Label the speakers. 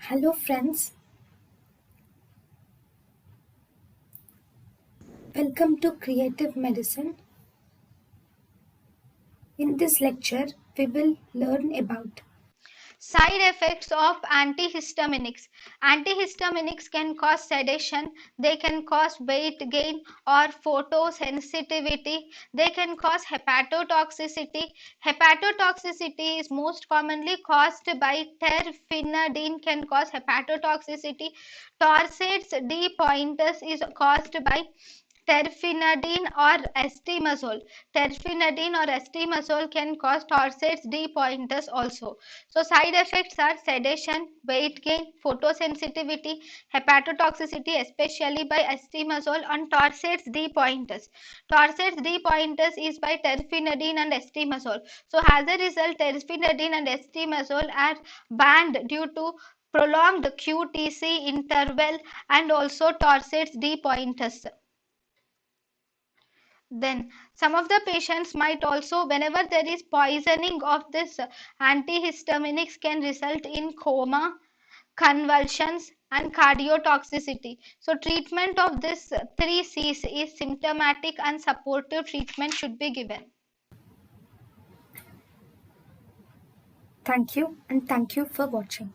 Speaker 1: Hello, friends. Welcome to Creative Medicine. In this lecture, we will learn about
Speaker 2: Side effects of antihistaminics. Antihistaminics can cause sedation, they can cause weight gain or photosensitivity, they can cause hepatotoxicity. Hepatotoxicity is most commonly caused by terfenadine, can cause hepatotoxicity. Torsades de pointus is caused by terfenadine or estimazole. Terfenadine or estimazole can cause torsades de pointus also. So side effects are sedation, weight gain, photosensitivity, hepatotoxicity, especially by estimazole, and torsades de pointus. Torsades de pointus is by terfenadine and estimazole. So as a result, terfenadine and estimazole are banned due to prolonged QTC interval and also torsades de pointus. Then some of the patients might also, whenever there is poisoning of this antihistaminics, can result in coma, convulsions and cardiotoxicity. So treatment of this three C's is symptomatic and supportive treatment should be given.
Speaker 1: thank you and thank you for watching.